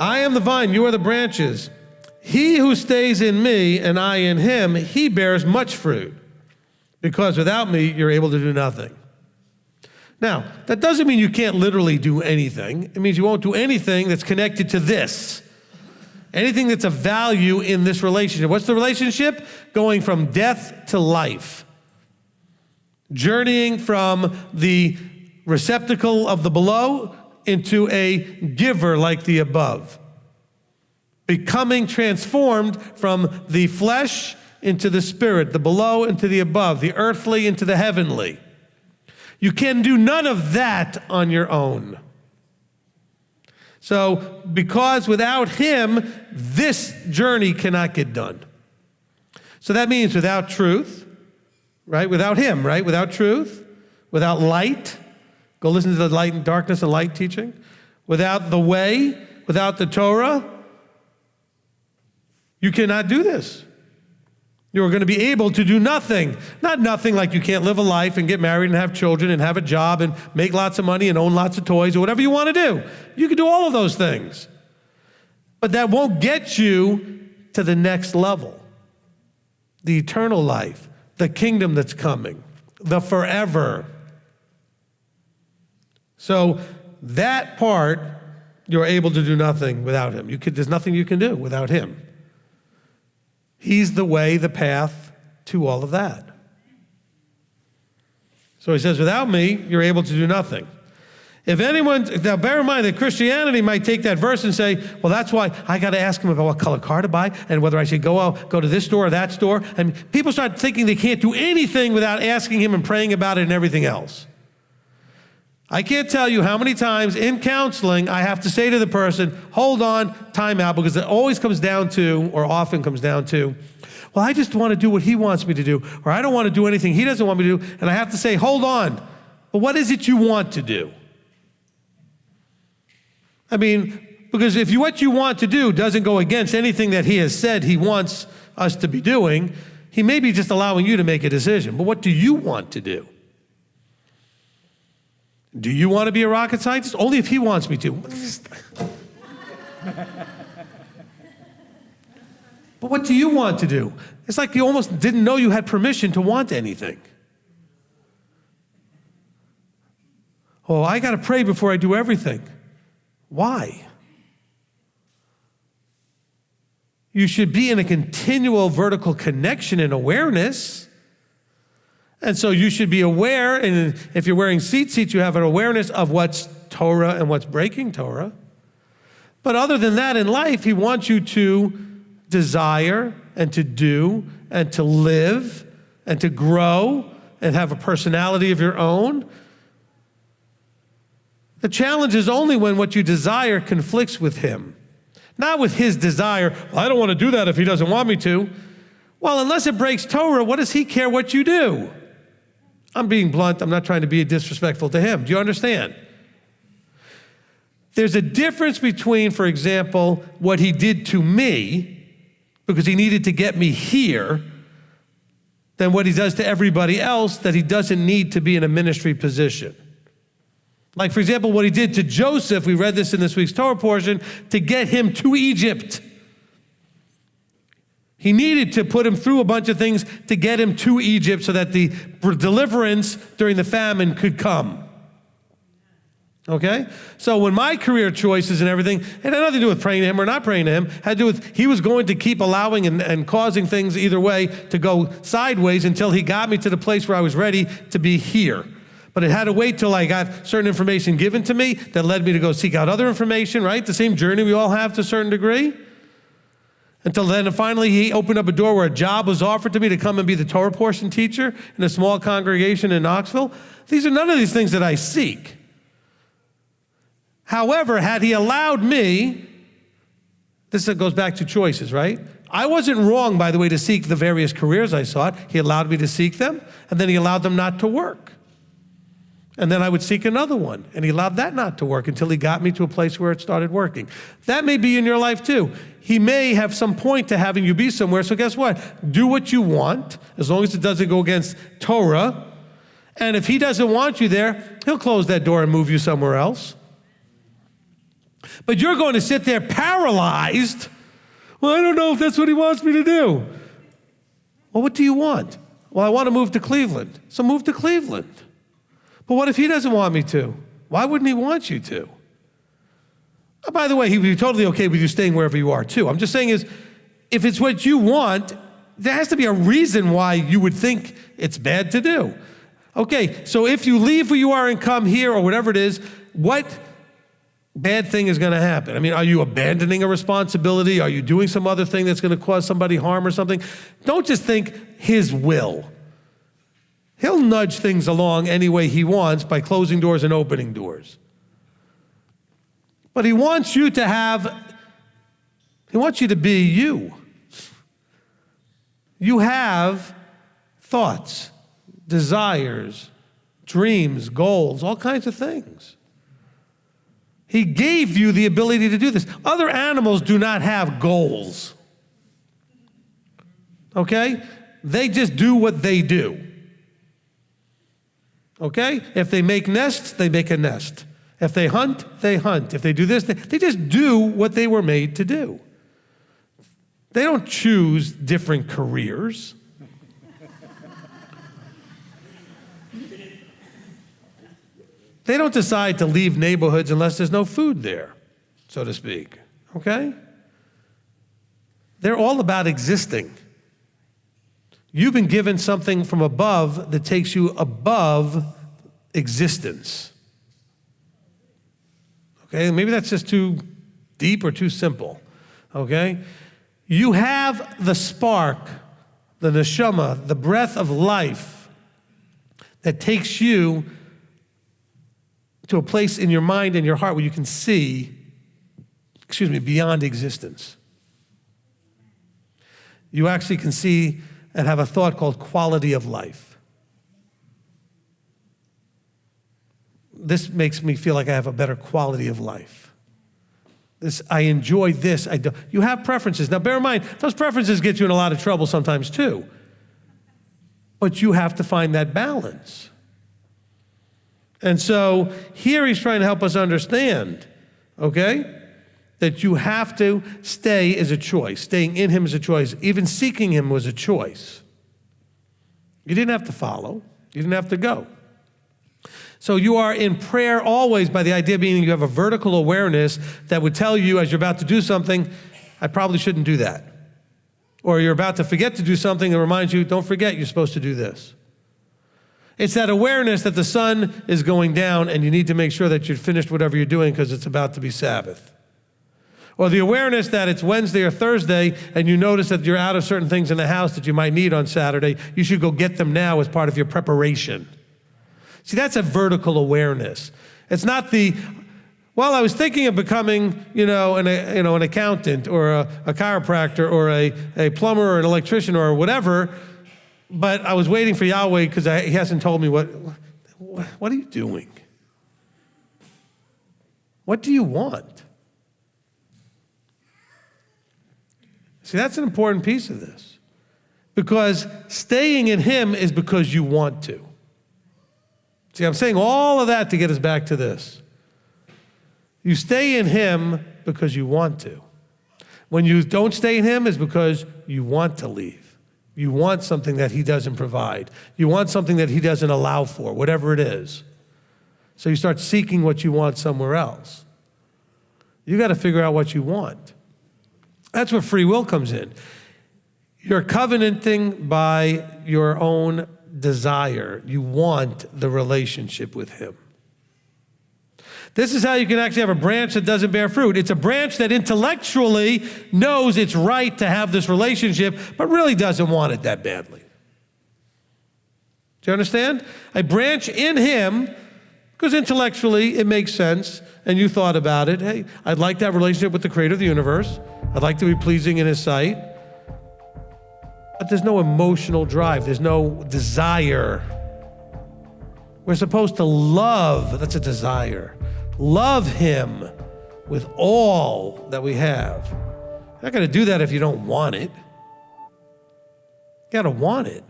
I am the vine, you are the branches. He who stays in me and I in him, he bears much fruit, because without me, you're able to do nothing. Now, that doesn't mean you can't literally do anything. It means you won't do anything that's connected to this. Anything that's of value in this relationship. What's the relationship? Going from death to life. Journeying from the receptacle of the below into a giver like the above. Becoming transformed from the flesh into the spirit, the below into the above, the earthly into the heavenly. You can do none of that on your own. So, because without him, this journey cannot get done. So that means without truth, right? Without him, right? Without truth, without light. Go listen to the light and darkness and light teaching. Without the way, without the Torah, you cannot do this. You're going to be able to do nothing. Not nothing like you can't live a life and get married and have children and have a job and make lots of money and own lots of toys or whatever you want to do. You can do all of those things. But that won't get you to the next level. The eternal life, the kingdom that's coming, the forever. So that part, you're able to do nothing without him. There's nothing you can do without him. He's the way, the path to all of that. So he says, without me, you're able to do nothing. Now bear in mind that Christianity might take that verse and say, well, that's why I got to ask him about what color car to buy and whether I should go to this store or that store. And people start thinking they can't do anything without asking him and praying about it and everything else. I can't tell you how many times in counseling I have to say to the person, hold on, time out, because it always comes down to, or often comes down to, well, I just want to do what he wants me to do, or I don't want to do anything he doesn't want me to do, and I have to say, hold on, but what is it you want to do? I mean, because if what you want to do doesn't go against anything that he has said he wants us to be doing, he may be just allowing you to make a decision, but what do you want to do? Do you want to be a rocket scientist? Only if he wants me to. But what do you want to do? It's like you almost didn't know you had permission to want anything. Oh, I got to pray before I do everything. Why? You should be in a continual vertical connection and awareness. And so you should be aware, and if you're wearing seats, you have an awareness of what's Torah and what's breaking Torah. But other than that in life, he wants you to desire and to do and to live and to grow and have a personality of your own. The challenge is only when what you desire conflicts with him. Not with his desire, well, I don't want to do that if he doesn't want me to. Well, unless it breaks Torah, what does he care what you do? I'm being blunt. I'm not trying to be disrespectful to him. Do you understand? There's a difference between, for example, what he did to me, because he needed to get me here, than what he does to everybody else that he doesn't need to be in a ministry position. Like, for example, what he did to Joseph, we read this in this week's Torah portion, to get him to Egypt. He needed to put him through a bunch of things to get him to Egypt so that the deliverance during the famine could come. Okay? So when my career choices and everything, it had nothing to do with praying to him or not praying to him, it had to do with he was going to keep allowing and causing things either way to go sideways until he got me to the place where I was ready to be here. But it had to wait till I got certain information given to me that led me to go seek out other information, right? The same journey we all have to a certain degree. Until then, and finally, he opened up a door where a job was offered to me to come and be the Torah portion teacher in a small congregation in Knoxville. These are none of these things that I seek. However, had he allowed me, this goes back to choices, right? I wasn't wrong, by the way, to seek the various careers I sought. He allowed me to seek them, and then he allowed them not to work. And then I would seek another one, and he allowed that not to work until he got me to a place where it started working. That may be in your life too. He may have some point to having you be somewhere, so guess what? Do what you want, as long as it doesn't go against Torah. And if he doesn't want you there, he'll close that door and move you somewhere else. But you're going to sit there paralyzed. Well, I don't know if that's what he wants me to do. Well, what do you want? Well, I want to move to Cleveland. So move to Cleveland. But what if he doesn't want me to? Why wouldn't he want you to? Oh, by the way, he'd be totally okay with you staying wherever you are too. I'm just saying is, if it's what you want, there has to be a reason why you would think it's bad to do. Okay, so if you leave where you are and come here or whatever it is, what bad thing is going to happen? I mean, are you abandoning a responsibility? Are you doing some other thing that's going to cause somebody harm or something? Don't just think his will. He'll nudge things along any way he wants by closing doors and opening doors. But he wants you to be you. You have thoughts, desires, dreams, goals, all kinds of things. He gave you the ability to do this. Other animals do not have goals. Okay? They just do what they do. Okay? If they make nests, they make a nest. If they hunt, they hunt. If they do this, they just do what they were made to do. They don't choose different careers. They don't decide to leave neighborhoods unless there's no food there, so to speak. Okay? They're all about existing. You've been given something from above that takes you above existence. Okay, maybe that's just too deep or too simple. Okay? You have the spark, the neshama, the breath of life that takes you to a place in your mind and your heart where you can see, beyond existence. You actually can see and have a thought called quality of life. This makes me feel like I have a better quality of life. I enjoy this. I don't. You have preferences. Now, bear in mind, those preferences get you in a lot of trouble sometimes too. But you have to find that balance. And so here he's trying to help us understand, okay, that you have to stay is a choice. Staying in him is a choice. Even seeking him was a choice. You didn't have to follow. You didn't have to go. So you are in prayer always, by the idea being you have a vertical awareness that would tell you as you're about to do something, I probably shouldn't do that. Or you're about to forget to do something that reminds you, don't forget you're supposed to do this. It's that awareness that the sun is going down and you need to make sure that you've finished whatever you're doing because it's about to be Sabbath. Or the awareness that it's Wednesday or Thursday and you notice that you're out of certain things in the house that you might need on Saturday. You should go get them now as part of your preparation. See, that's a vertical awareness. It's not I was thinking of becoming, an accountant or a chiropractor or a plumber or an electrician or whatever, but I was waiting for Yahweh because he hasn't told me what are you doing? What do you want? See, that's an important piece of this. Because staying in him is because you want to. See, I'm saying all of that to get us back to this. You stay in him because you want to. When you don't stay in him is because you want to leave. You want something that he doesn't provide. You want something that he doesn't allow for, whatever it is. So you start seeking what you want somewhere else. You got to figure out what you want. That's where free will comes in. You're covenanting by your own desire. You want the relationship with him. This is how you can actually have a branch that doesn't bear fruit. It's a branch that intellectually knows it's right to have this relationship, but really doesn't want it that badly. Do you understand? A branch in him, because intellectually it makes sense, and you thought about it. Hey, I'd like to have a relationship with the creator of the universe. I'd like to be pleasing in his sight. But there's no emotional drive. There's no desire. We're supposed to love. That's a desire. Love him with all that we have. You're not going to do that if you don't want it. You got to want it.